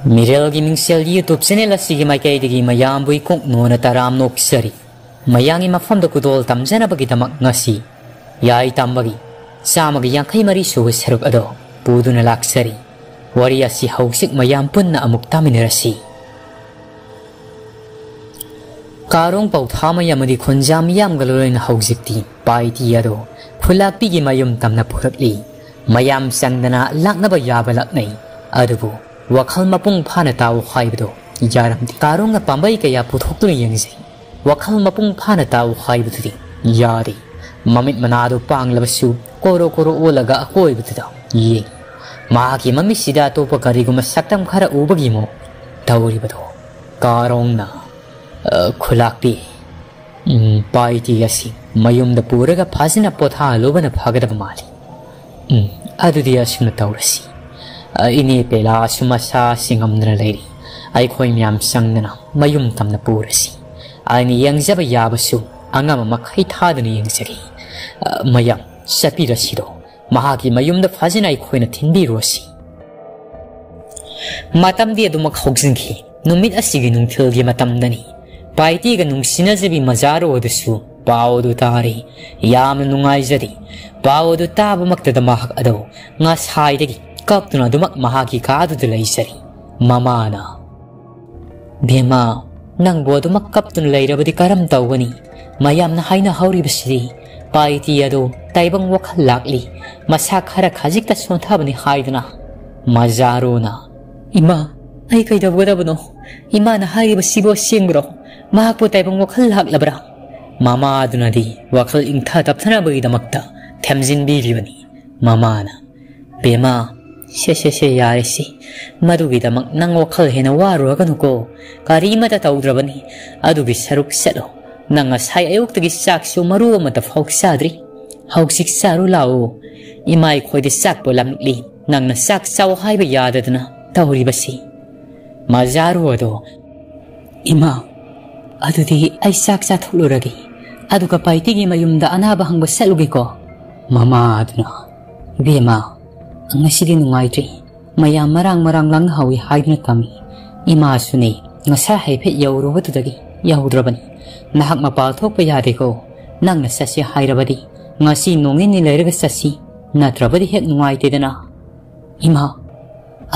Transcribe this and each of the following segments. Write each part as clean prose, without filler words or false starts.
Mirelgi Mingsel YouTube channel asigi maikaidigi mayambui kongno taram noksari mayangi mafamda kudol tamjana bagi damak ngasi yai tambagi samagi yangkai mari suwa seruk ado puduna laksari wari asi hausik mayam punna amuk taminirasi karong pau thama yamadi khonjam yam galoin hausik paiti ado phulakpi gi mayum tamna phurakli mayam sangdana lakna ba yaba laknai adubu wakhal mapung phana taw khaibdo yaram karong na pambai kaya puthoktu yengse wakhal mapung phana taw khaibdu yari mamit manado panglabasu koro koro olaga koibdu ye magi mami sida to pakari guma saktam khara ubagi mo tawri bado karong na khulakpi paiti yasi mayum da puraga phasina potha lobana phagada mali adudi asuna tawrasi ini pela sumasa singamna leiri ai khoi myam sangna mayum tamna purasi ani yangjaba yabasu angama makhai thadani yangsari mayam sapirasido mahagi mayum da phasina ai khoina thindi rosi matam di aduma khogsinki numit asigi nungthilgi matam dani paiti ga nungsina jabi mazaro odusu baodu tari yam nungai jadi baodu tabu maktada mahak ado nga saidagi kaptuna dumak mahagi kaadu dulaisari mamana bema nang bodumak kaptun lairabadi karam tawani mayam na haina hauri basri paiti ado taibang wakhal lakli masa khara khajik ta sonthabani haiduna mazarona ima ai kai dabgadabno ima na hairi basibo singro mahakpo taibang wakhal laklabra mama adunadi wakhal ingtha tapthana bagi damakta thamjin biribani mamana bema she yarisi madugi damak nang wakhal hena waru aganuko karimata tawdrabani adugi saruk selo nang asai ayuktagi saksu maru amata phoksadri hausik saru lao imai khoidi sakpo lamli nang na sak saw haiba yadadna tawribasi mazaru ado ima adudi ai sak sa thuluragi aduga paitigi mayumda anaba hangba selugi ko mama aduna bema angasidi nungaitri mayam marang lang hawi haidna tami ima suni ngasa haiphe yawrubadudagi yawdrabani nahak mapal thokpa yade ko nangna sasi hairabadi ngasi nongini leiraga sasi natrabadi hek nungaitedana ima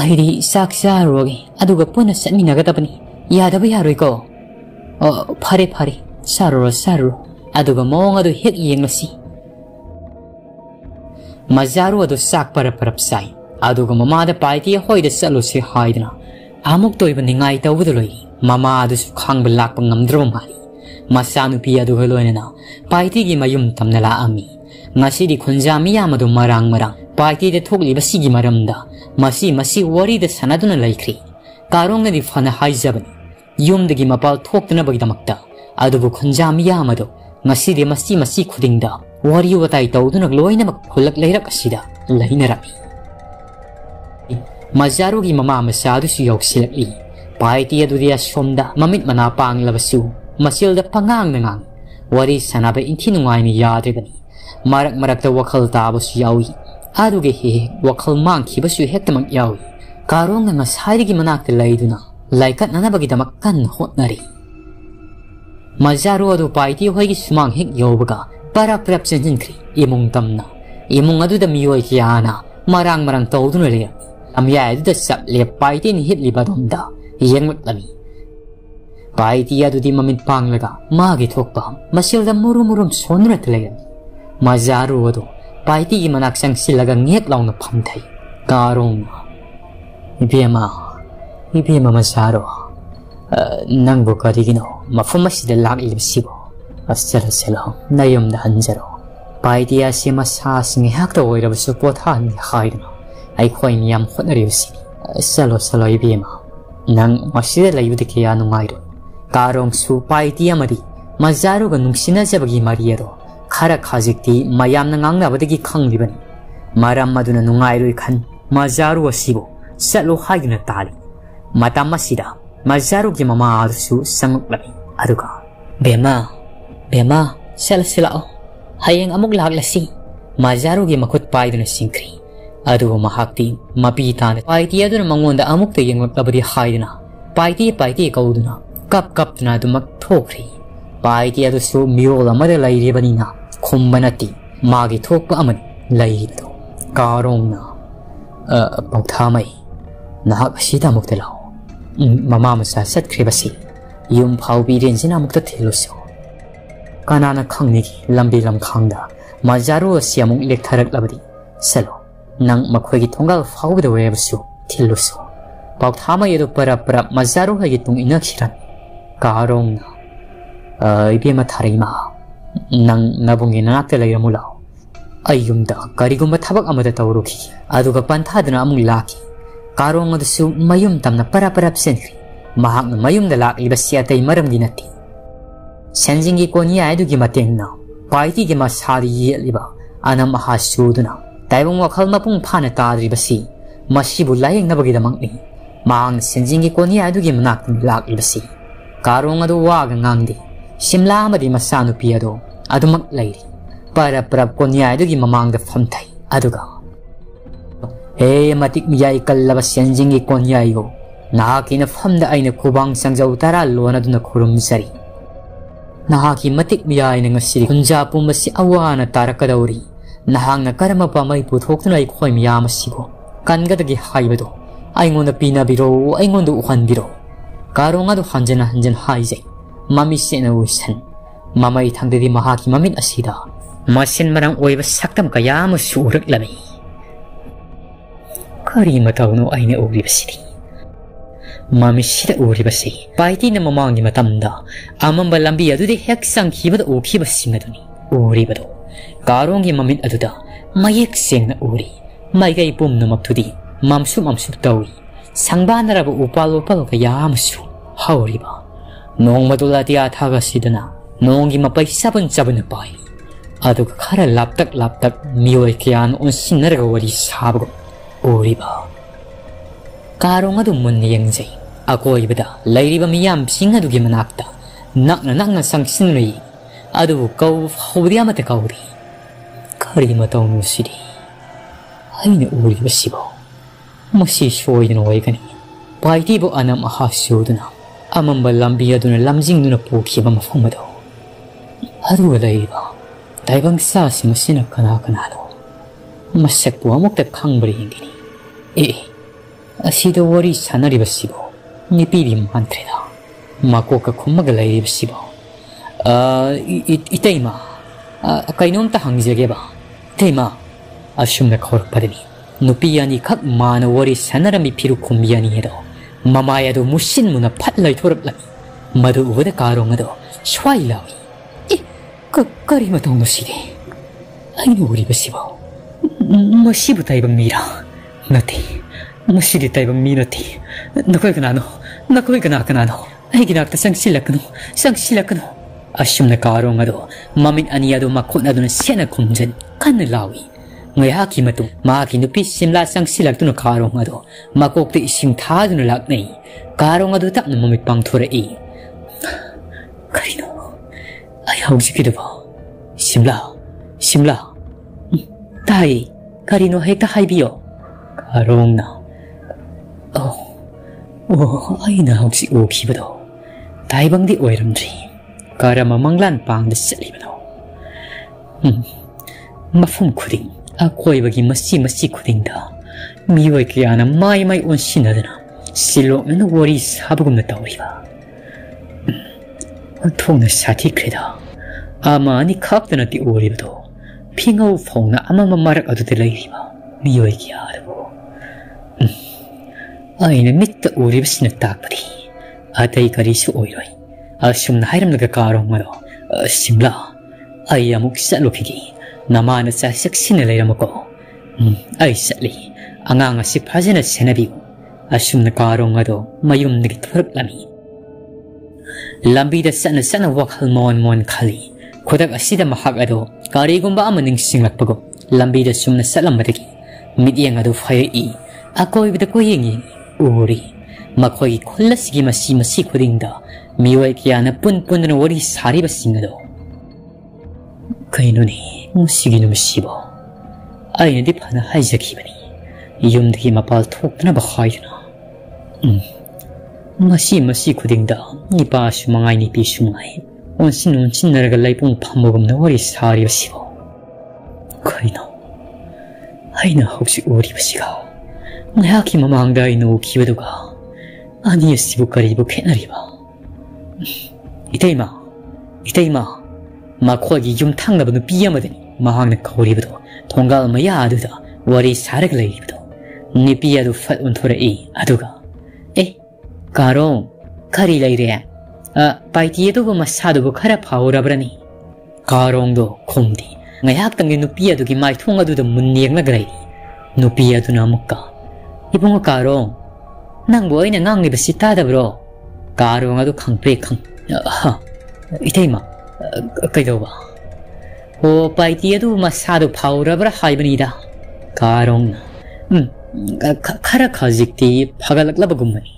airi sak sarogi aduga puna satminagadabani yadaba yaroi ko phare saro aduga mong adu hek yenglasi mazaru adu sak parap sai aduga mama da paiti hoida salu se haidna amuk toiba ningai tawduloi mama adu khang balak pangamdro mari masanu pi aduga loina paiti gi mayum tamna la ami ngasi di khunjami yamadu marang paiti de thogli basigi maramda masi wari da sanaduna laikri karong di fana haijabani yum dagi mapal thoktuna bagi damakta adubu khunjami yamadu ngasi de masi khudingda wari watai tawduna loina mak khulak leirak asida lainarabi mazaru gi mama masadu su yoksilakli paiti adudia somda mamit mana panglabasu masilda pangang nangang wari sanaba inthi nungai ni yadrebani marak da wakhal tabasu yawi aduge he wakhal mang khibasu hektamak yawi karong na masari gi manakta laiduna laikat nanabagi damak kan hotnari mazaru adu paiti hoigi sumang hek yobaga para prapsenjinkri imung tamna imung adu da miyoi kiana marang tawduna le amya adu da sap le paiti ni hitli badomda yengmut lami paiti adu di mamin panglaga magi thokpa masil da murum sonra tlegan mazaru adu paiti gi manak sang silaga ngek launa phamthai karong ibema mazaru nangbo karigino mafumasi da lakli sibo asala nayum da hanjaro paiti asima sa singi hakta oirabasu pothan haidna ai khoi miyam khonariusi salo ibema nang masida layude kiya nungairu karong su paiti amadi mazaru ga nungsina jabagi mariero khara khajikti mayam na ngangnabadagi khanglibani maram maduna nungairu khan mazaru asibo salo haigna tali matam masida mazaru gi mama arsu sanguklabi aduga bema sila hayeng amuk laglasi mazaru gi makut paiduna singkri Adu mahakti mapi tan paiti aduna mangonda amukta yenglakabadi haiduna paiti kauduna kap na dumak thokri paiti adu su miol amada lairibanina khumbanati magi thokpa amani lairido karongna pauthamai nahak asida mukta lao mama masa satkribasi yum phaubi rensina mukta theluso kanana khangni lambi lam khangda majaru siamuk lektharak labadi salo nang makhoi thongal phaubi de webasu thiluso pauthama yedo para majaru hagi tung inakhiran karong ibema tharima nang nabungi nakte layamula ayumda karigumba thabak amada tawruki aduga panthadna amung laki karong adusu mayum tamna para senri mahakna mayum da lak libasi atay maram dinati senjingi konya adugi matengna paiti gi masari yeliba anam ahasuduna taibong wakhal mapung phana tadribasi masibu layeng nabagi damangni mang senjingi konya adugi manak lak libasi karong adu waga ngangdi simla amadi masanu piado adumak lairi para konya adugi mamang da famthai aduga matik miyai kallaba senjingi konya yo nahakina famda aina kubang sangjau tara lona duna khurum sari nahaki matik miyai na ngasiri kunja pumasi awana tarakadauri nahangna karama pamai puthokna ai khoi miyam sigo kangadagi haibado aingonda pina biro aingonda uhan biro karonga do hanjana haijai mami sena usan mamai thangdedi mahaki mamit asida masin marang oiba saktam kayam surak lami kari matawno aina uribasidi mami sida uribasi paiti na mamangi matamda amamba lambi adudi hek sangkhibada ukhibasingaduni uribado karongi mamit aduda mayek sengna uri maigai pumna maktudi mamsu tawi sangbanarabu upal kayamsu hauriba nongmadulati athaga sidana nongi mapai sabana pai aduga khara laptak mioi kyan unsinaraga wari sabago uriba karong adu munni yengjai akoibada lairiba miyam singadugi manakta nakna sangsinri adu kau hawdi amata kauri kari matawnu sidi aina uriba sibo masi shoiduna waigani paitibo anam ahasuduna amamba lambi aduna lamjingduna pokhiba mafamado adu lairiba daibang sa simasina kanado masakpu amukta khangbari hingini asida wari sanaribasibo nipidi mantreda makoka khummaga lairibasibo itaima kainomta hangjageba itaima asumna khorpadani nupiyani khak mana wari sanarami phiru khumbiani hedo mamaya do musin muna phatlai thoraklani madu ubada karong ado swai lawi kari matong side ainu uribasibo masibu taibang mira nati masidi taibang minati nakoi kanano ai ginakta sangsilakno asumna karong ado mamin ani ado makhotna duna sena khumjan kan lawi ngai haki matu maki nupi simla sangsilaktuno karong ado makokte ising thaduna laknei karong ado tapna mamit pangthora e karino ai haujikido simla tai karino hekta haibiyo karongna aina hausi okibado taibangdi oiramdri karama manglan pangda salibado mafum khuding akoibagi masi khudingda miwai kiyana mai onsinadana silokna wari sabagumna tawriba thongna sathikhreda ama ani khaptana ti oribado phingau phongna amama marak adude lairiba miwai kiyarabo aina mitta uribsina takpadi atai karisu oiroi asumna hairamnaga karong maro simla ai amuk salopigi namana sa saksina leiramako ai sali anganga si phajana senabi asumna karong ado mayumnagi thorlami lambi da sana wakhal mon khali khodak asida mahak ado karigumba amaning singlakpago lambi da sumna salamadagi midyang ado phai akoibda koyengi uri makhoi khollasigi masi khudingda miwai kiyana punna wari sariba singado kainoni musigi numsibo aina di phana haijakibani yumdagi mapal thokna ba khaidna masi khudingda nipa sumangai ni pi sumangai onsin naraga laipung phamogumna wari sari basibo kaino aina hausi uri basiga ngayaki mamangda ino kibaduga ani asibu karibu khenariba itaima makhwagi yum thangnaba nupi amadani mahangna kauribado thongal maya aduda wari sarak lairibado nipi adu fat unthora aduga karong kari laire paiti adugo masadugo khara phawrabrani karong do khomdi ngayak tangni nupi adugi mai thong aduda munniyangna grai nupi aduna mukka ibungo karong nangbo aina ngangni basi tadabro karong adu khangpre khang itaima kaidoba o paiti adu masadu phawrabra haibanida karong khara khajikti phagalaklabagumani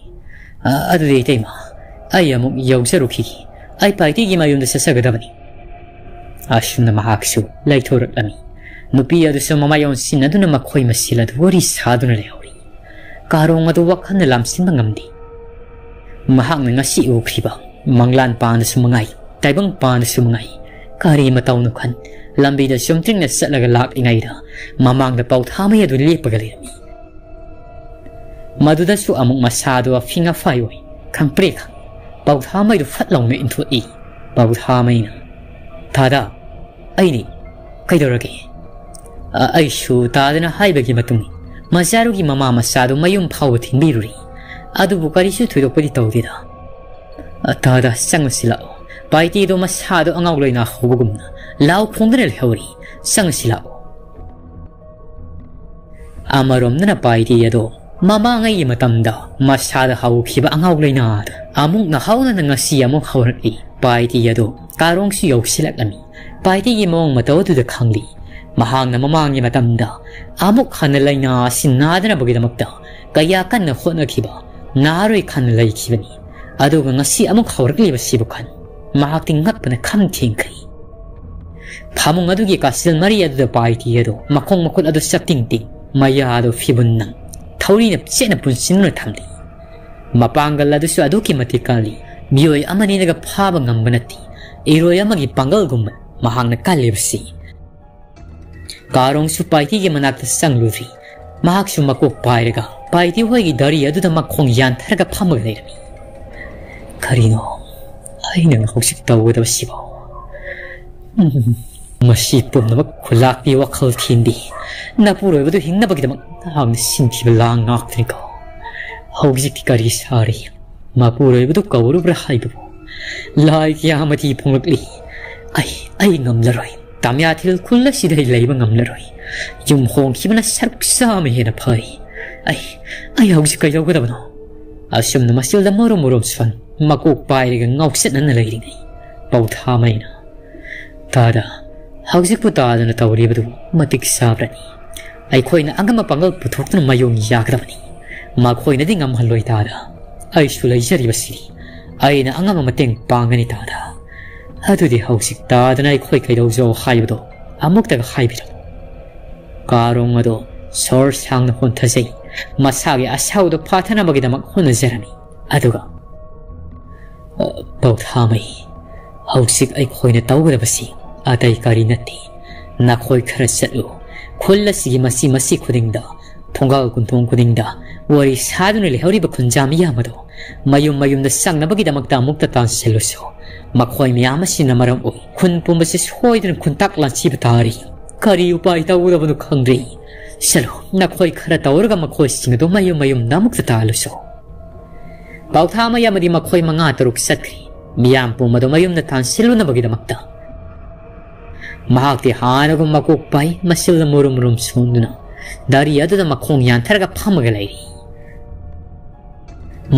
adu de itaima ai amuk yawsaruki ai paiti gi mayunda sasagadabani ashuna mahaksu laithorami nupi adu somamayon sinaduna makhoi masiladu wari saduna leori karong adu wakhan lamsin bangamdi mahang ngasi ukriba manglan pan sumangai taibang pan sumangai kari matau nukhan lambi da something na satlaga lak ingaida mamang da pau thamai adu lepagalemi maduda su amuk masado finga faioi khangpre khang pau thamai du fatlaw na inthu pau thamai na thada aini kaidorage aishu tadana haibagi matung masarugi mama masado mayum phaw thinbiruri adu bukari su thudopadi tawdida thada sangmasila paiti do masado angaw loina hobugumna law khongdana lehori sangsila amarom na paiti ado mama ngai matamda masada haw khiba angaw loina amuk na hawna na ngasi amuk hawri paiti ado karong su yoksilak ami paiti gi mong mataw tu da khangli mahang na mamang gi matamda amuk khan laina sinadana bagidamakta kaya kan na khona khiba naroi khan lai khibani aduga ngasi amuk hawrli basibu khan mahak tingak pana kham thingkai phamung adugi kasil mari adu da paiti ado makong makut adu sapting ting maya adu fibun nang thawri na chena punsin na thamli mapangal adu su adu ki matikali miyoi amani naga phaba ngambanati iroi amagi pangal gum mahang na kalibsi karong su paiti gi manakta sangluri mahak su makok pairaga paiti hoi gi dari adu da makhong yan tharaga phamaga leirami karino aina hosik tawda sibo masi pumna khulakpi wakhal thindi napuroi badu hingna bagidam hang sinthi lang ngaktriko hosik kari sari mapuroi badu kawru bra haibu lai kiyamati phungakli ai ngamlaroi tamya thil khulla sidai leiba ngamlaroi yum hong khibana sarksa me hena phai ai hosik kai yogudabno asum namasil da morom swan makok pairiga ngauset nan leiringai pau thamaina tada hauzik putada na tawri badu matik sabrani ai khoina angama pangal puthokna mayong yakdabani ma khoina dingam haloi tada ai sulai jari basi ai na angama mateng pangani tada hadu di hauzik tada na ai khoi kaidau jo haibdo amuk ta haibiro karong ado sor sang na hon thasei masagi asaudo phathana bagidamak hona jarani aduga pau thamai hauzik ai khoina tawgadabasi atai kari nati na khoi khara satlu kholla sigi masi khudingda thongal kuntong kudingda wari saduna lehori ba khunjami yamado mayum da sangna bagidamakta mukta tan seluso makhoi miyama sina maram o khun pumbasi soidran khuntak lanchi batari kari upai tawgadabanu khangri salo na khoi khara tawrga makhoi singdo mayum namukta taluso pau thama yamadi makhoi manga taruk satri miyam pumado mayum na tan seluna bagidamakta mahakti hanagum makok pai masil murum sunduna dari adu da makhong yan tharaga phamaga lairi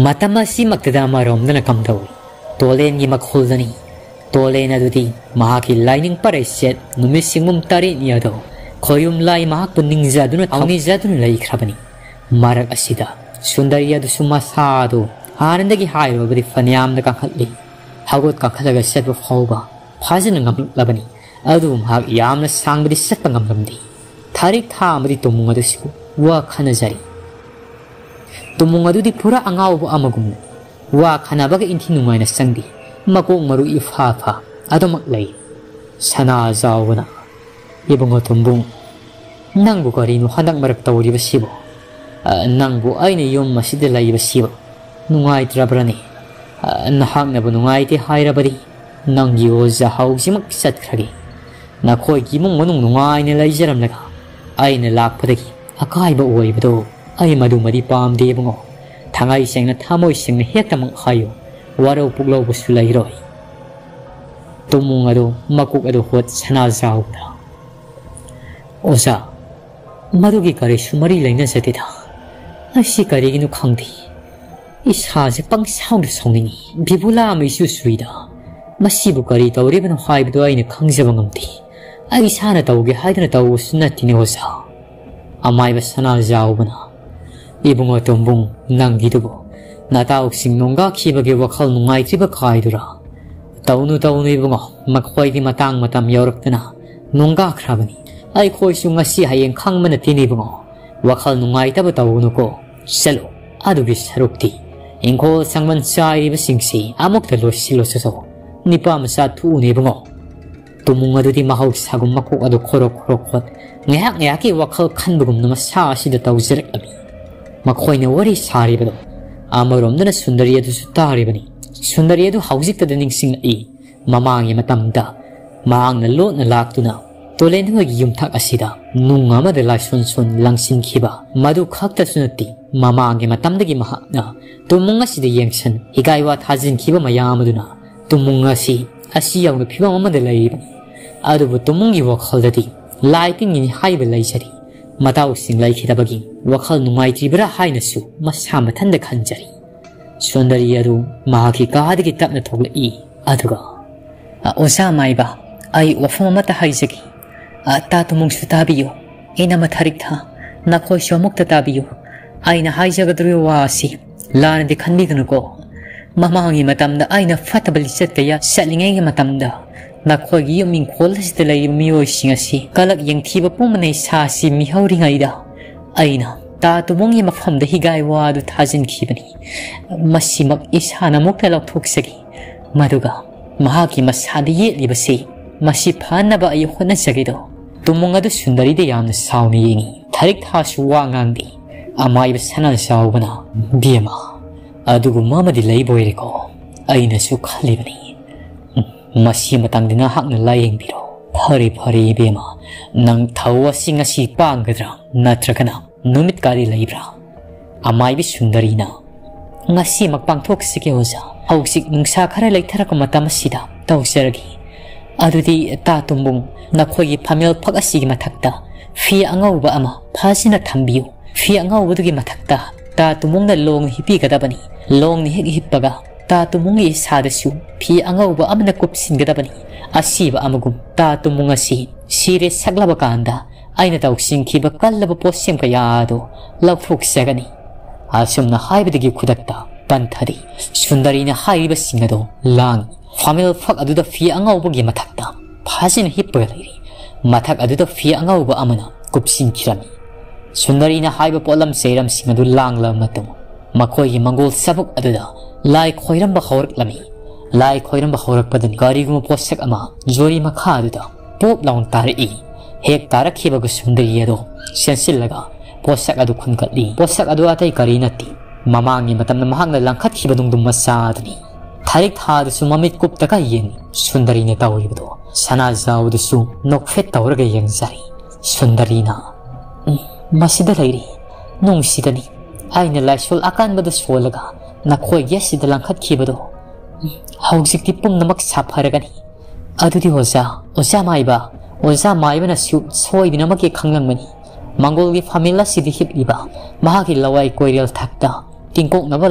matamasi maktada marom dana kamdaw tolen gi makhuldani tolen adudi mahaki lining parai set numisingmum tari niado khoyum lai mahak puning zaduna awni zaduna lai khrabani marak asida sundari adu suma sadu hanandagi hairo bari fanyam da kakhatli hagot kakhalaga set ba phawba phajana ngamlabani adum hak yamna sangbadi setpa ngamlamdi tharik tha amadi tomung adu siku wa khanajari tumung adu di pura angau bu amagum wa khanabaga inthi nungai na sangdi makok maru ifa fa adomak lay sana zawna ibungo tumbung nangbu kari nu hanak marak tawri basibo nangbu aina yom masida lay basibo nungai trabrani nahak na bu nungai ti hairabari nanggi oza hausimak sat khagi na khoi gi mung manung nungai na lay jaram naga aina lakpadagi akai ba oi bado ai madu madi pam de bungo thangai sengna thamoi sengna hektamang hayo waro puglo bu sulai roi tumung ado makuk ado hot sana zawda oza madugi kare sumari laina satida asi kare ginu khangdi isa se pang sound songni bibula mai su suida masibu kare tawre ban haibdo aina khangjaba ngamti ai sana tawge haidna taw sunati ne oza amai ba sana zawbana ibungo tombung nangidugo nataok sing nongga khibage wakhal nungai triba khaidura tawnu ibungo makhoi di matang matam yaurakna nongga khrabani ai khoi su ngasi hayeng khangmana tini bungo wakhal nungai taba tawnu ko selo adugi sarukti ingko sangman sai ba singsi amok talo silo so nipa masa thu ne bungo tumung adu di mahau sagum makuk adu khorok khot ngyak ki wakhal khanbugum nama sa sida tawjirek abi makhoi ne wari sari bado amarom na sundari adu sutari bani sundari adu haujik ta dening sing ai mamang ya matamda mang na lo na laktuna tolen ho gi yumthak asida nunga ma de la sun langsin khiba madu khakta sunati mamang ya matamdagi maha na tumunga sida yengsan higaiwa thajin khiba mayamaduna tumunga si asi yaw na phiba ma de lai adu bu tumungi wakhalati lighting ni haiba lai sari matau sing lai khidabagi wakhal nungai tribra haina su masa mathanda khanjari sundari adu mahaki kaadagi tapna thogla I aduga osa maiba ai wafama mata haijagi ta tumung sutabiyo ina matharik tha nakhoi shomukta tabiyo aina haijagadru wasi lana de khandi ko mamangi matamda aina fatabali setya salingai matamda nakhoi gi yuming kholas de lai miyoi singasi kalak yengthiba pumane sa si mi hauring aida aina ta tumung yema famda higai wa du thajin khibani masimak isana mukta lok thoksagi maduga mahaki masadi ye libasi masi phana ba ayu khona sagido tumung adu sundari de yamna sauni yingi tharik tha suwa ngangdi amai ba sanan sawbana biema adugu mamadi leiboire ko aina su khalibani masi matang dina hakna layeng biro phari bema nang thawa singa si panggadra natrakana numit kari leibra amai bi sundari na ngasi makpang thok sike oza hausik nungsa khara leithara ko matam sida tawseragi adudi ta tumbung nakhoi phamel phak asigi mathakta fi angau ba ama phasina thambiu fi angau budugi mathakta ta tumung na long hipi gadabani long ni hek hippaga ta tumung I sadasu fi angau ba amna kupsin gadabani asiba amagum ta tumung asi sire saglaba kanda aina tawsin khiba kallaba posem ka yado lafuk sagani asumna haibidigi khudakta panthari sundari na haiba singado lang famil fak aduda fi angau bugi mathakta phasina hippaga leiri mathak aduda fi angau ba amana kupsin khirami sundari na haiba polam seram singadu langla matum makoi mangol sabuk aduda lai khoiram ba khawrak lami lai khoiram ba khawrak padani gari gum posak ama jori makha aduda pop laun tari hek tarak khiba gu sundari ado sensil laga posak adu khunkatli posak adu atai kari nati mamangi matamna mahangna langkhat khiba dungdum masadani tharik thadu su mamit kup taka yen sundari ne tawibdo sana zawdu su nokfet tawraga yengsari sundari na masida lairi nung sidani aina laisol akan badu solaga nakhoi yasida langkhat khibado haujikti pum namak sapharagani adudi oza maiba na su soi dinamaki khanglangmani mangolgi famila sidi hipliba mahaki lawai koirel thakta tingkok naba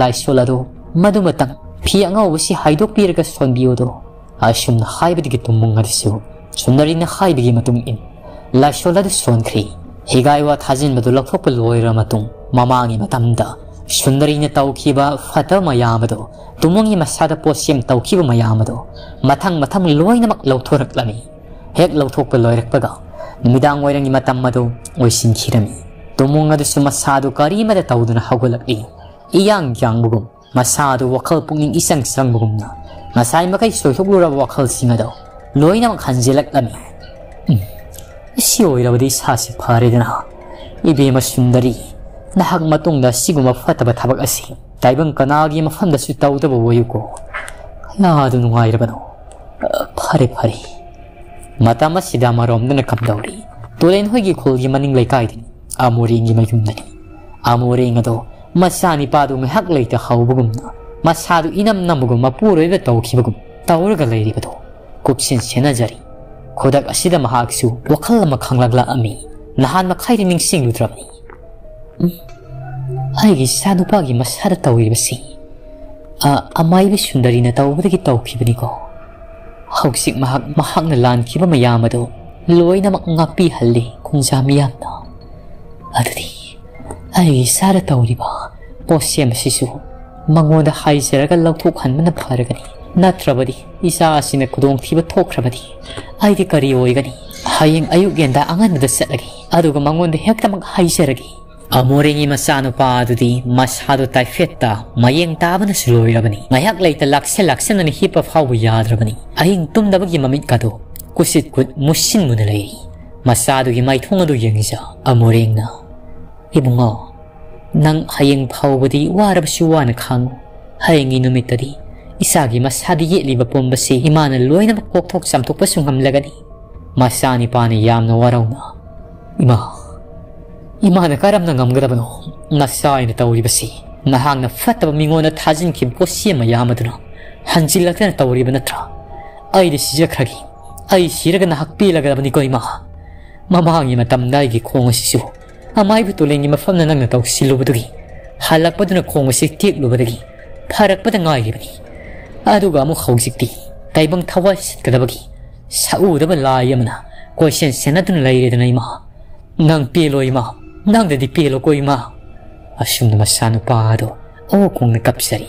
laisol ado madumatang fi angau wasi haidok piraga sonbiodo asumna haibadigi tumung adisu sundarina haibigi matung in laisol adu sonkhri higaiwa thajin badu lakhok loira matung mamangi matamda sundarina tawkiba fata mayamado tumungi masada posiem tawkiba mayamado mathang loinamak lawthoraklami hek lawthok loirakpaga nimidang oirangi matam madu oisin khirami tumung adusu masadu karimada tawduna hagulakli iyang yangbugum masadu wakal punging isang sangbugum na ngasay makay soyhuglura wakal singado loy na makhanjilak lami siyoy rawadi sasi paridana ibe masundari nahag matungda siguma fataba tabak asi taibang kanagi mafamda su tawdaba wayuko kaya adu nungay rabano pare matama sida maromda nakamdawri tulen hoigi khulgi maning laikai din amuringi mayumnani amuring ado masani padu mehak leita hawbugumna masadu inam namugum mapuroiba tawkhibagum tawraga leiribado kupsin senajari khodak asida mahaksu wakal ma khanglagla ami nahan makhairi ningsing lutrabni aigi sanupagi masada tawiribasi amaibi sundari na tawbadagi tawkhibani ko hausik mahak na lan kiba mayamado loy na ngapi halli kungja miyamna adudi ai sara tawriba posem sisu mangoda haiseraga lauthuk hanmana pharagani natrabadi isa asina kudong thiba thokrabadi ai di kari oigani hayeng ayuk genda angan da satlagi aduga mangonda hektamak haiseragi amorengi masano pa adudi masado taifetta mayeng tabana suloirabani ngayak leita laksen ni hip of how yadrabani ayeng tumdabagi mamit kado kusit kut musin munalai masado gi mai thonga du yengisa amorengna ibungo nang hayeng phawbadi warabsu wana khang hayengi numitari isagi masadi yeliba pombasi imana loina kokthok samthokpa sungamlagani masani pani yamna warawna imana karamna ngamgadabano nasaina tawribasi nahangna fataba mingona thajin kim kosi mayamaduna hanjillatana tawriba natra aidi sijakragi ai siraga na hakpilagabani ko ima mamangi matamnai gi khongasisu amai butulengi mafamna nangna tawsilubadagi halakpaduna khongasi teklubadagi pharakpada ngaigibani aduga amu khawsikti taibang thawai sitkadabagi saudaba layamna question senatun lairedana ima nang pelo ima nang de pelo ko ima asumna masanu paado o kongna kapsari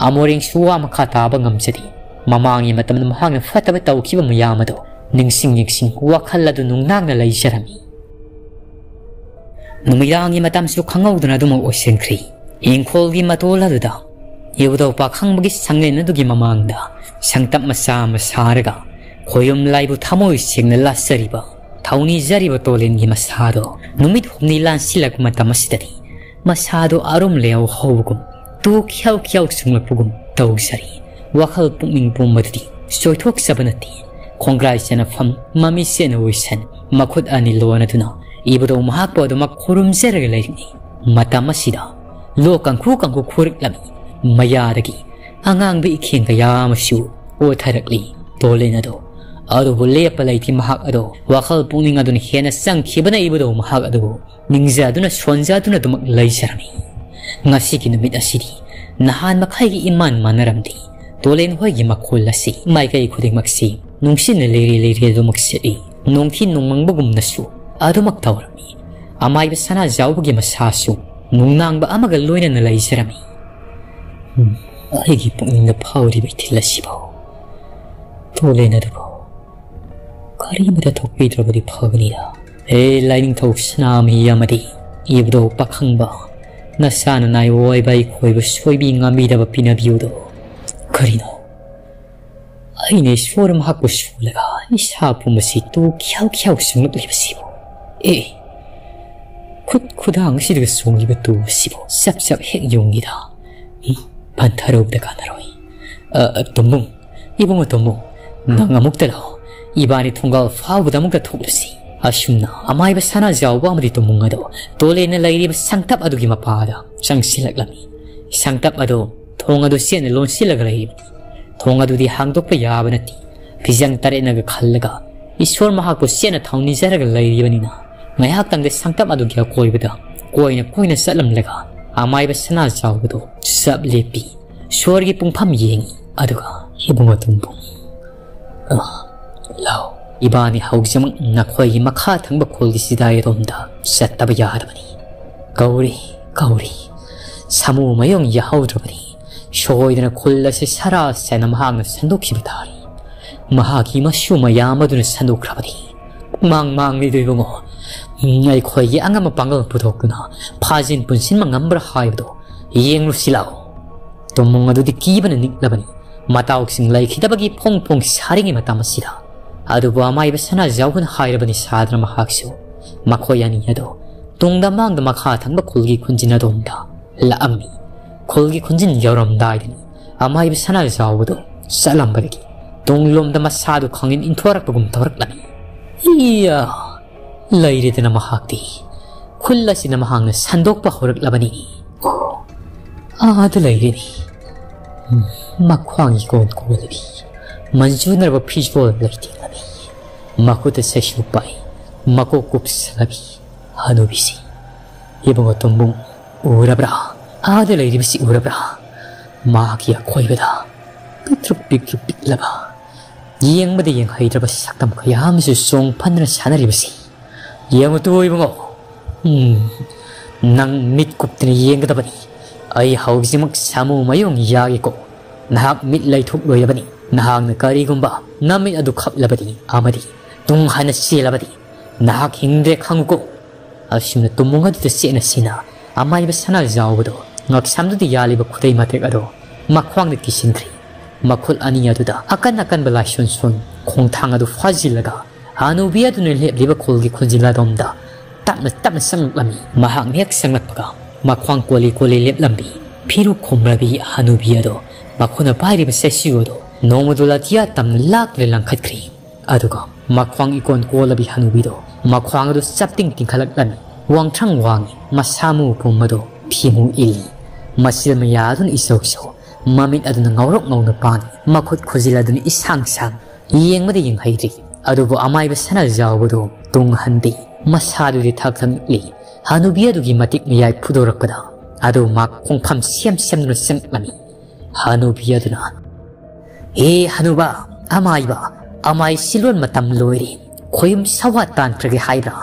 amoring suwa makata ba ngamsadi mamangi matamna mahangna fataba tawkiba mayamado ningsing wakhalladu nungnangna laisarami numirangi matamsu khangawduna duma osenkri ingkholgi matoladuda yebudo pakhangbugi sanglena mamangda sangtap masaraga khoyom laibu thamoi singna lasariba thawni jariba tolengi masado numit humni lan silak matamasdadi masado arum leo howgum tu khyau sunglapugum tawsari wakhal pungning pumaddi soithok sabanati khongrai sena pham mami sena wisan makhut ani lona tuna ibudo mahakpodo makhurum serga leini matamasida lokangkhu khurik lami mayadagi angang bi ikhenga yamasu o tharakli tolenado adu bulle palaiti mahak ado wakhal pungning adun hena sangkhibana ibudo mahak adu ningja aduna sonja aduna dumak laisarami ngasi ki numit asidi nahan makhai gi iman manaramdi tolen hoigi makhol lasi maikai khuding maksi nungsin leri do maksi nongthin nongmangbagum nasu adu maktawrami amai basana jawbugi masasu nungnang ba amaga loina na laisarami aigi pungning na phawri baithilasibo tolen adu karimada thokpidrabadi phaganira laining thosnami yamadi ibdo pakhangba nasana nai woi bai khoiba soibi ngamidaba pinabiudo karino aine sforum hakku sulaga isapu masitu khyau sunglibasibo khudang sidga sunglibatu sibo sap hek yongida pantarobda kanaroi tomung ibungo tomung nangamuktalo ibani thungal fawdamukta thoklusi asumna amaiba sana jawba amadi tomungado tolena lairiba sangtap adugi mapada sangsilaklami sangtap ado thongado sen lon silaglai thongado di hangdokpa yabanati pijang tarenaga khallaga ishwar mahakko sena thawni jaraga lairibanina ngayak tangde sangtap adugi koibada koina satlamlaga amaiba sana jawbado sab lepi shorgi pungpham yengi aduga hibunga tumbung lao ibani haujamang nakhoi makha thangba kholgi sidai romda sattaba yarabani kauri samu mayong yahaudrabani shoidana khollase sara senam hangna sandokhibadari mahagi masuma yamaduna sandokrabani mang ni doibongo ngay khoi ye anga ma pangal puthok na phajin punsin ma ngambra haibdo yenglu silao tomong adu di kiban ni labani mataok sing lai khidabagi phong phong saringi matam sida adu ba mai basana jawhun hairabani sadra ma haksu makhoi ani ado tungda mang da makha thangba khulgi khunjina domda la ammi khulgi khunjin yoram daidini amai basana jawdo salam barigi tunglom da masadu khangin inthorak pagum thorak lani iya lairida mahakti khulla sina mahang sandok pa horak labani ada lairini makhwang ikon ko labi manjunar ba fishball laiti labi makuta seshu pai mako kups labi hanubisi ibang otombung urabra ada lairi bisi urabra makia khoibada pitrup laba yeng bade yeng haidra ba saktam khayam su song phanra sanari bisi yang tu ibang nang mit kuptini yeng kada bani ai hausimak samu mayong yagi ko nahak mit lai thuk loi bani nahang na kari gumba namit adu khap labadi amadi tung hana si labadi nahak hingde khangu ko asimna tumunga du se na sina amai ba sana jawdo ngak samdu di yali ba khudai matek ado makhwang de kisindri makhul ani adu da akan bala son khong thang adu fajilaga hanu biya du ne le liba khulgi khunjila domda tapna sang lami mahak nek sanglak paga makhwang koli lep lambi phiru khomrabi hanu biya do makhuna bairi ba sesiu do nomodula tia tamna lak le langkhat kri aduga makhwang ikon kolabi hanu bi do makhwang adu sapting tingkhalak lami wangthang wangi masamu pumado phimu ili masil maya dun isokso mamit aduna ngawrok ngawna pan makhut khojila dun isang yengmade yeng haidri adubu amai ba sana jawbodo tung handi masadu di thaktham li hanu biya du gi matik miyai phudorakpada adu mak khongpham siam nu sem lami hanu biya duna hanuba amai silon matam loiri khoyum sawa tan prage haibra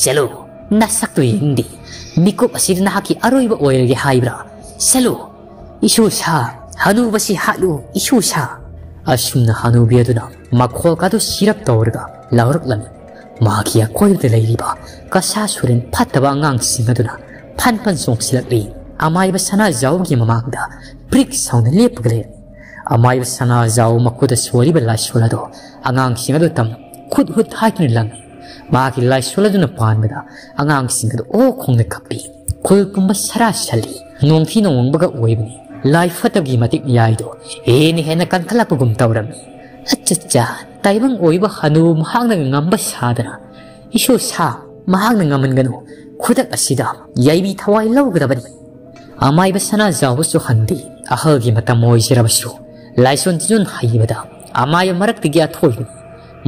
selo nasak tu hindi mikup asir na haki aroiba oirge haibra selo isu sa hanu basi halu isu sa asumna hanu biya duna makhol ka do sirap tawrga lawrak lami makia koyde leiriba kasa suren phataba ngang singaduna phan song silakli amai ba sana jawgi mamangda brick sound lepgle amai ba sana jaw makuda sori ba laisula do angang singadu tam khut hut haitun lang maki laisula duna panbada angang singadu o khongne kapi khul kumba sara sali nongthi nong baga oibni life fatabgi matik yaido ni hena kan khala pugum tawram achacha taibang oiba hanu mahang ngamba sadana isu sa mahang ngaman ganu khudak asida yaibi thawai lawgadabani amai ba sana jawu su handi ahagi matam oisirabasu laison tijun haibada amai marak tigya thoi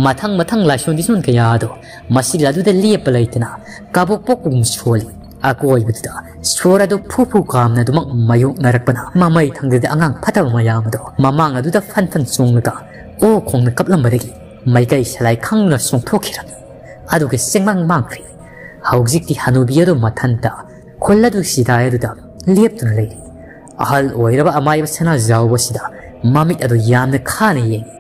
mathang laison tijun kaya do masiladu de lepalaitna kabok pokum soli akoi bida sora do phupu kamna do mayok narakpana mamai thangde angang phataw mayam do mamang adu da fan songlaga o khongna kaplam baregi maikai salai khangna songthokirani aduge sengmang mangkri haujikti hanubiya do mathanta kholladu sidaya do leptun lei ahal oiraba amai sana jawba sida mamit adu yamna khane yengi